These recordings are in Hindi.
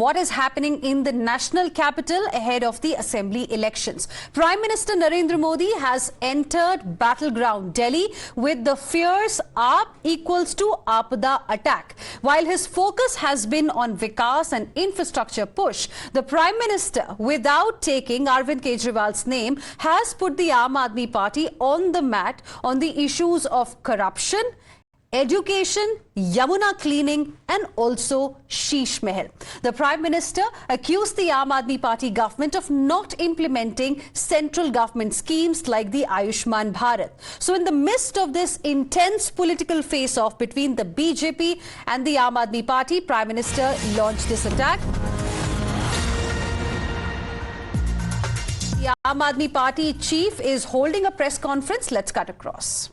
what is happening in the national capital ahead of the assembly elections. Prime Minister Narendra Modi has entered battleground Delhi with the fierce AAP equals to Aapada attack. While his focus has been on Vikas and infrastructure push, the Prime Minister, without taking Arvind Kejriwal's name, has put the Aam Aadmi Party on the mat on the issues of corruption, education, Yamuna cleaning and also Sheesh Mahal. The Prime Minister accused the Aam Aadmi Party government of not implementing central government schemes like the Ayushman Bharat. So in the midst of this intense political face-off between the BJP and the Aam Aadmi Party, Prime Minister launched this attack. The Aam Aadmi Party chief is holding a press conference. Let's cut across.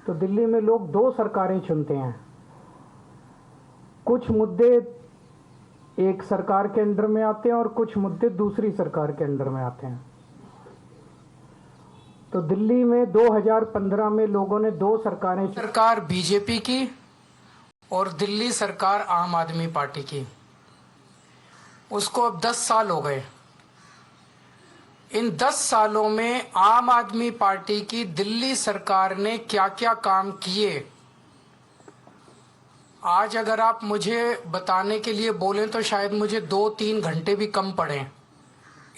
तो दिल्ली में लोग दो सरकारें चुनते हैं। कुछ मुद्दे एक सरकार के अंडर में आते हैं और कुछ मुद्दे दूसरी सरकार के अंडर में आते हैं। तो दिल्ली में 2015 में लोगों ने दो सरकारें, सरकार बीजेपी की और दिल्ली सरकार आम आदमी पार्टी की, उसको अब 10 साल हो गए। इन 10 सालों में आम आदमी पार्टी की दिल्ली सरकार ने क्या क्या काम किए, आज अगर आप मुझे बताने के लिए बोलें तो शायद मुझे 2-3 घंटे भी कम पड़े।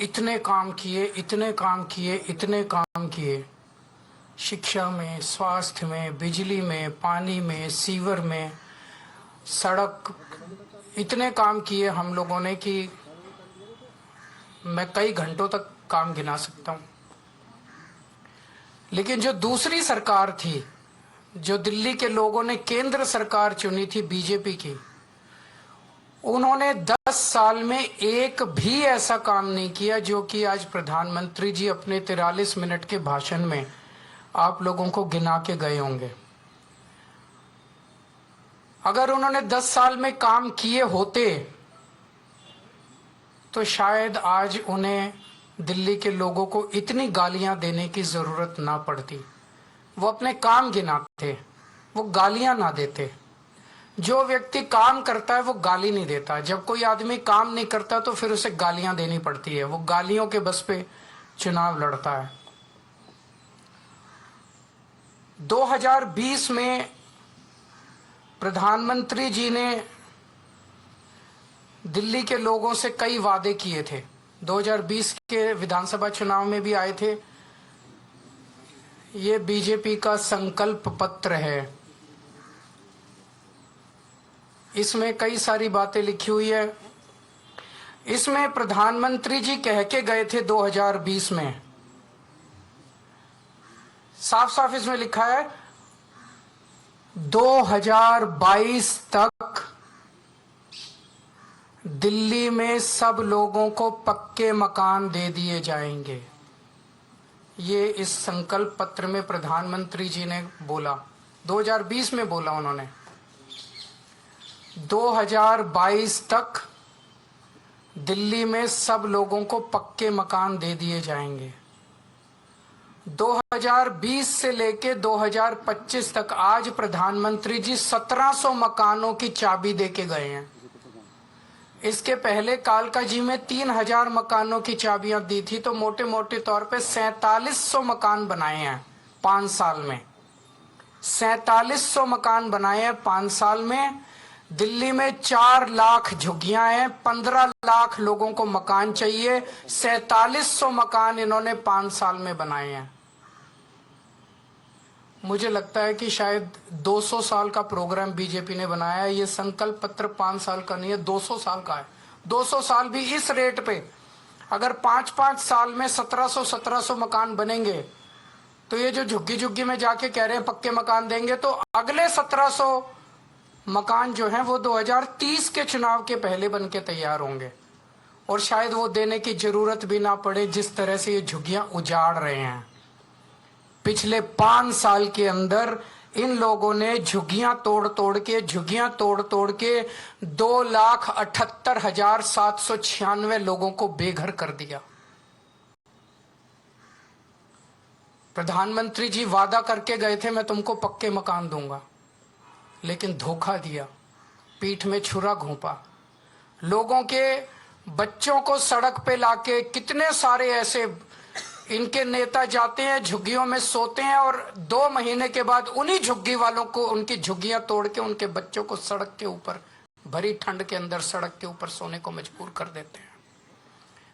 इतने काम किए, इतने काम किए, इतने काम किए। शिक्षा में, स्वास्थ्य में, बिजली में, पानी में, सीवर में, सड़क, इतने काम किए हम लोगों ने कि मैं कई घंटों तक काम गिना सकता हूं। लेकिन जो दूसरी सरकार थी, जो दिल्ली के लोगों ने केंद्र सरकार चुनी थी बीजेपी की, उन्होंने 10 साल में एक भी ऐसा काम नहीं किया जो कि आज प्रधानमंत्री जी अपने 43 मिनट के भाषण में आप लोगों को गिना के गए होंगे। अगर उन्होंने 10 साल में काम किए होते तो शायद आज उन्हें दिल्ली के लोगों को इतनी गालियां देने की जरूरत ना पड़ती। वो अपने काम गिनाते, वो गालियां ना देते। जो व्यक्ति काम करता है वो गाली नहीं देता। जब कोई आदमी काम नहीं करता तो फिर उसे गालियां देनी पड़ती है। वो गालियों के बस पे चुनाव लड़ता है। 2020 में प्रधानमंत्री जी ने दिल्ली के लोगों से कई वादे किए थे। 2020 के विधानसभा चुनाव में भी आए थे। ये बीजेपी का संकल्प पत्र है। इसमें कई सारी बातें लिखी हुई है। इसमें प्रधानमंत्री जी कह के गए थे 2020 में, साफ साफ इसमें लिखा है 2022 तक दिल्ली में सब लोगों को पक्के मकान दे दिए जाएंगे। ये इस संकल्प पत्र में प्रधानमंत्री जी ने बोला, 2020 में बोला उन्होंने। 2022 तक दिल्ली में सब लोगों को पक्के मकान दे दिए जाएंगे। 2020 से लेके 2025 तक आज प्रधानमंत्री जी 1700 मकानों की चाबी देके गए हैं। इसके पहले कालका जी में 3000 मकानों की चाबियां दी थी, तो मोटे मोटे तौर पे 4700 मकान बनाए हैं 5 साल में। 4700 मकान बनाए हैं 5 साल में। दिल्ली में 4 लाख झुग्गियां हैं, 15 लाख लोगों को मकान चाहिए। 4700 मकान इन्होंने 5 साल में बनाए हैं। मुझे लगता है कि शायद 200 साल का प्रोग्राम बीजेपी ने बनाया है। ये संकल्प पत्र 5 साल का नहीं है, 200 साल का है। 200 साल भी इस रेट पे अगर 5-5 साल में 1700 मकान बनेंगे तो ये जो झुग्गी झुग्गी में जाके कह रहे हैं पक्के मकान देंगे, तो अगले 1700 मकान जो हैं वो 2030 के चुनाव के पहले बन के तैयार होंगे। और शायद वो देने की जरूरत भी ना पड़े, जिस तरह से ये झुग्गियां उजाड़ रहे हैं। पिछले 5 साल के अंदर इन लोगों ने झुग्गियां तोड़ तोड़ के 2,78,796 लोगों को बेघर कर दिया। प्रधानमंत्री जी वादा करके गए थे मैं तुमको पक्के मकान दूंगा, लेकिन धोखा दिया। पीठ में छुरा घोंपा, लोगों के बच्चों को सड़क पे लाके, कितने सारे ऐसे इनके नेता जाते हैं झुग्गियों में सोते हैं और 2 महीने के बाद उन्हीं झुग्गी वालों को उनकी झुग्गियां तोड़ के उनके बच्चों को सड़क के ऊपर, भरी ठंड के अंदर सड़क के ऊपर सोने को मजबूर कर देते हैं।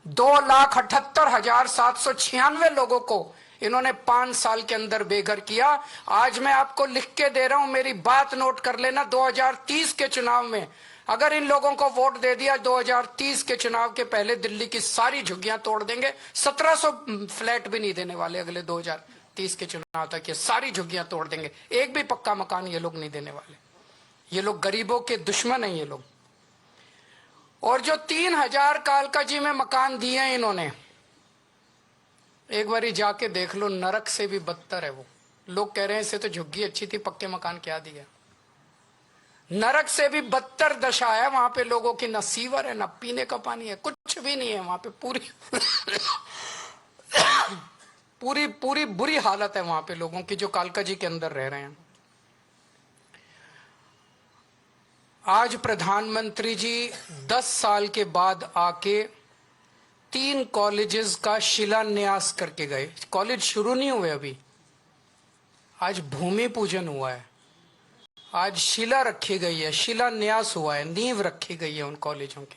2,78,796 लोगों को इन्होंने 5 साल के अंदर बेघर किया। आज मैं आपको लिख के दे रहा हूं, मेरी बात नोट कर लेना। 2030 के चुनाव में अगर इन लोगों को वोट दे दिया, 2030 के चुनाव के पहले दिल्ली की सारी झुग्गियां तोड़ देंगे। 1700 फ्लैट भी नहीं देने वाले अगले 2030 के चुनाव तक। ये सारी झुग्गियां तोड़ देंगे, एक भी पक्का मकान ये लोग नहीं देने वाले। ये लोग गरीबों के दुश्मन हैं ये लोग। और जो 3000 कालकाजी में मकान दिए हैं इन्होंने, एक बारी जाके देख लो, नरक से भी बदतर है वो। लोग कह रहे हैं इससे तो झुग्गी अच्छी थी, पक्के मकान क्या दिया। नरक से भी बदतर दशा है वहां पे लोगों की। न सीवर है, न पीने का पानी है, कुछ भी नहीं है वहां पे। पूरी बुरी हालत है वहां पे लोगों की जो कालकाजी के अंदर रह रहे हैं। आज प्रधानमंत्री जी 10 साल के बाद आके 3 कॉलेजेस का शिलान्यास करके गए। कॉलेज शुरू नहीं हुए अभी, आज भूमि पूजन हुआ है, आज शिला रखी गई है, शिलान्यास हुआ है, नींव रखी गई है उन कॉलेजों की।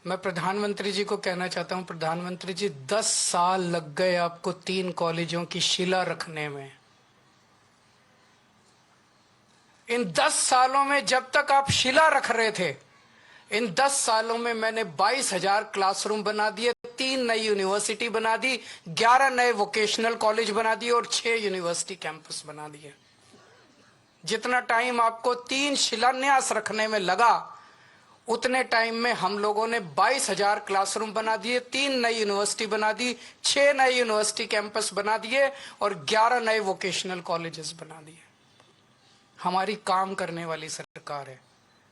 मैं प्रधानमंत्री जी को कहना चाहता हूं, प्रधानमंत्री जी 10 साल लग गए आपको 3 कॉलेजों की शिला रखने में। इन 10 सालों में जब तक आप शिला रख रहे थे, इन 10 सालों में मैंने 22,000 क्लासरूम बना दिए, 3 नई यूनिवर्सिटी बना दी, 11 नए वोकेशनल कॉलेज बना दिए और 6 यूनिवर्सिटी कैंपस बना दिए। जितना टाइम आपको 3 शिलान्यास रखने में लगा, उतने टाइम में हम लोगों ने 22,000 क्लासरूम बना दिए, 3 नई यूनिवर्सिटी बना दी, 6 नए यूनिवर्सिटी कैंपस बना दिए और 11 नए वोकेशनल कॉलेजेस बना दिए। हमारी काम करने वाली सरकार है,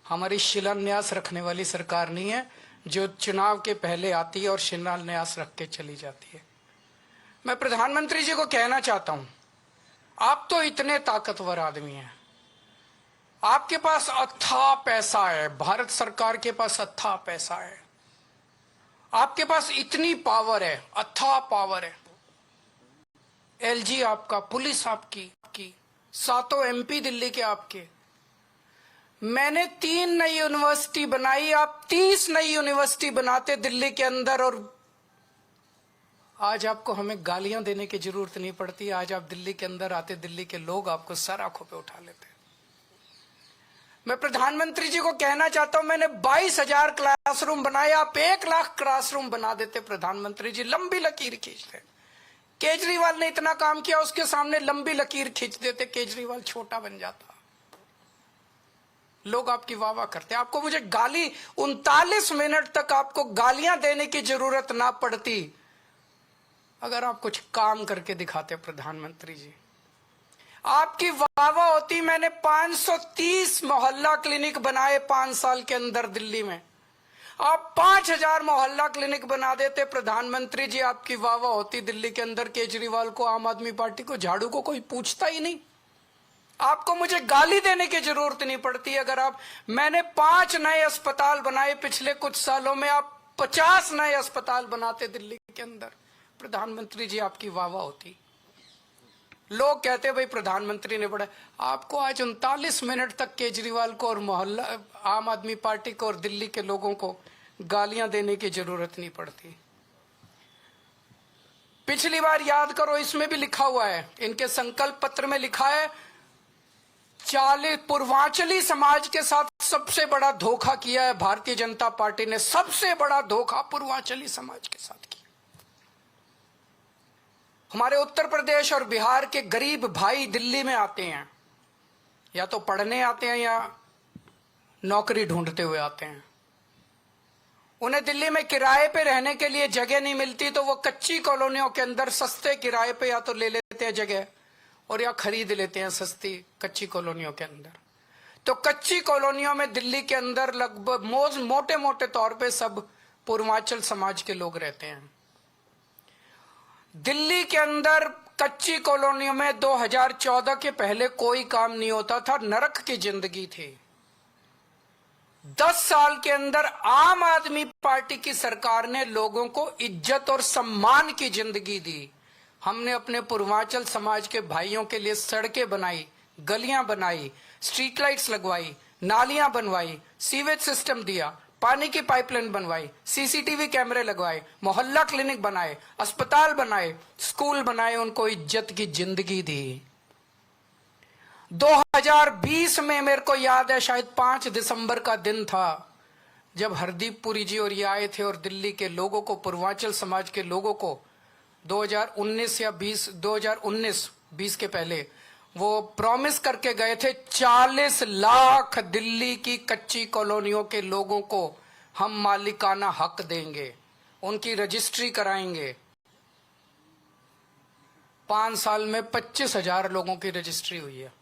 हमारी शिलान्यास रखने वाली सरकार नहीं है जो चुनाव के पहले आती है और शिलान्यास रख के चली जाती है। मैं प्रधानमंत्री जी को कहना चाहता हूं, आप तो इतने ताकतवर आदमी हैं, आपके पास अथाह पैसा है, भारत सरकार के पास अथाह पैसा है, आपके पास इतनी पावर है, अथाह पावर है। एलजी आपका, पुलिस आपकी, 7 MP दिल्ली के आपके। मैंने 3 नई यूनिवर्सिटी बनाई, आप 30 नई यूनिवर्सिटी बनाते दिल्ली के अंदर, और आज आपको हमें गालियां देने की जरूरत नहीं पड़ती। आज आप दिल्ली के अंदर आते, दिल्ली के लोग आपको सर आंखों पे उठा लेते। मैं प्रधानमंत्री जी को कहना चाहता हूं, मैंने 22,000 क्लासरूम बनाए, आप 1 लाख क्लासरूम बना देते प्रधानमंत्री जी, लंबी लकीर खींचते। केजरीवाल ने इतना काम किया, उसके सामने लंबी लकीर खींच देते, केजरीवाल छोटा बन जाता। लोग आपकी वाह वाह करते। आपको मुझे गाली 39 मिनट तक आपको गालियां देने की जरूरत ना पड़ती अगर आप कुछ काम करके दिखाते प्रधानमंत्री जी। आपकी वाह वाह होती। मैंने 530 मोहल्ला क्लिनिक बनाए 5 साल के अंदर दिल्ली में। आप 5,000 मोहल्ला क्लिनिक बना देते प्रधानमंत्री जी, आपकी वाह वाह होती दिल्ली के अंदर। केजरीवाल को, आम आदमी पार्टी को, झाड़ू को कोई पूछता ही नहीं। आपको मुझे गाली देने की जरूरत नहीं पड़ती। अगर आप, मैंने 5 नए अस्पताल बनाए पिछले कुछ सालों में, आप 50 नए अस्पताल बनाते दिल्ली के अंदर, प्रधानमंत्री जी आपकी वाह वाह होती। लोग कहते भाई प्रधानमंत्री ने बड़ा। आपको आज 39 मिनट तक केजरीवाल को और मोहल्ला आम आदमी पार्टी को और दिल्ली के लोगों को गालियां देने की जरूरत नहीं पड़ती। पिछली बार याद करो, इसमें भी लिखा हुआ है, इनके संकल्प पत्र में लिखा है, 40 पूर्वांचली समाज के साथ सबसे बड़ा धोखा किया है भारतीय जनता पार्टी ने। सबसे बड़ा धोखा पूर्वांचली समाज के साथ किया। हमारे उत्तर प्रदेश और बिहार के गरीब भाई दिल्ली में आते हैं, या तो पढ़ने आते हैं या नौकरी ढूंढते हुए आते हैं। उन्हें दिल्ली में किराए पे रहने के लिए जगह नहीं मिलती, तो वो कच्ची कॉलोनियों के अंदर सस्ते किराए पे या तो ले लेते हैं जगह, और या खरीद लेते हैं सस्ती कच्ची कॉलोनियों के अंदर। तो कच्ची कॉलोनियों में दिल्ली के अंदर लगभग मोटे मोटे तौर पे सब पूर्वांचल समाज के लोग रहते हैं। दिल्ली के अंदर कच्ची कॉलोनियों में 2014 के पहले कोई काम नहीं होता था, नरक की जिंदगी थी। 10 साल के अंदर आम आदमी पार्टी की सरकार ने लोगों को इज्जत और सम्मान की जिंदगी दी। हमने अपने पूर्वांचल समाज के भाइयों के लिए सड़कें बनाई, गलियां बनाई, स्ट्रीट लाइट्स लगवाई, नालियां बनवाई, सीवेज सिस्टम दिया, पानी की पाइपलाइन बनवाई, सीसीटीवी कैमरे लगवाए, मोहल्ला क्लिनिक बनाए, अस्पताल बनाए, स्कूल बनाए, उनको इज्जत की जिंदगी दी। 2020 में मेरे को याद है, शायद 5 दिसंबर का दिन था, जब हरदीप पुरी जी और ये आए थे और दिल्ली के लोगों को, पूर्वांचल समाज के लोगों को 2019 या 2019 के पहले वो प्रॉमिस करके गए थे 40 लाख दिल्ली की कच्ची कॉलोनियों के लोगों को हम मालिकाना हक देंगे, उनकी रजिस्ट्री कराएंगे। 5 साल में 25,000 लोगों की रजिस्ट्री हुई है,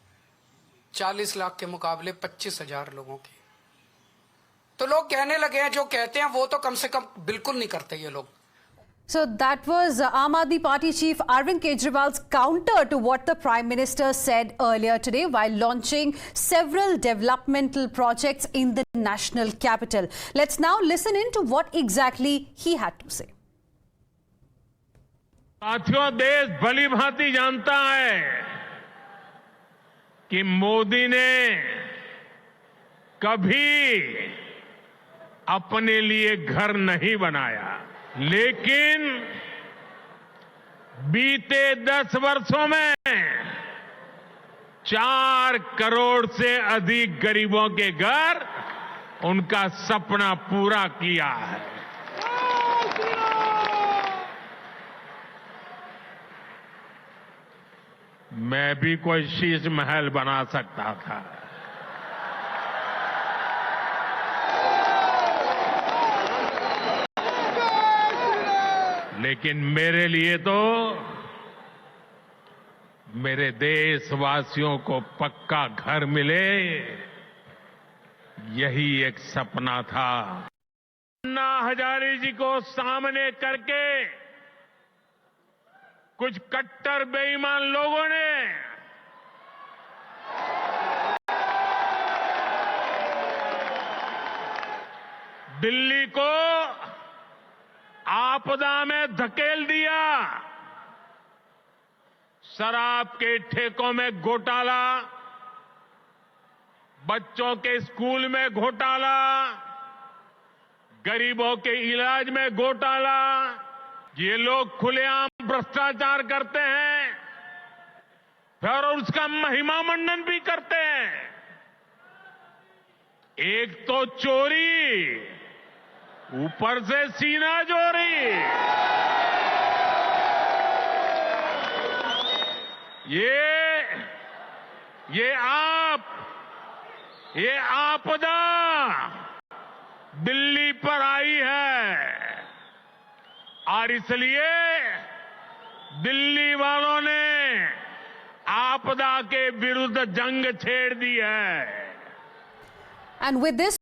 40 लाख के मुकाबले 25,000 लोगों की। तो लोग कहने लगे हैं, जो कहते हैं वो तो कम से कम बिल्कुल नहीं करते ये लोग। So that was Aam Aadmi Party chief Arvind Kejriwal's counter to what the Prime Minister said earlier today while launching several developmental projects in the national capital. Let's now listen in to what exactly he had to say. साथियों, देश भली भांति जानता है कि मोदी ने कभी अपने लिए घर नहीं बनाया, लेकिन बीते 10 वर्षों में 4 करोड़ से अधिक गरीबों के घर उनका सपना पूरा किया है। मैं भी कोई शीश महल बना सकता था, लेकिन मेरे लिए तो मेरे देशवासियों को पक्का घर मिले, यही एक सपना था। अन्ना हजारे जी को सामने करके कुछ कट्टर बेईमान लोगों ने दिल्ली को आपदा में धकेल दिया। शराब के ठेकों में घोटाला, बच्चों के स्कूल में घोटाला, गरीबों के इलाज में घोटाला। ये लोग खुलेआम भ्रष्टाचार करते हैं, फिर उसका महिमा मंडन भी करते हैं। एक तो चोरी, ऊपर से सीना चोरी। ये आपदा दिल्ली पर आई है और इसलिए दिल्ली वालों ने आपदा के विरुद्ध जंग छेड़ दी है। And with this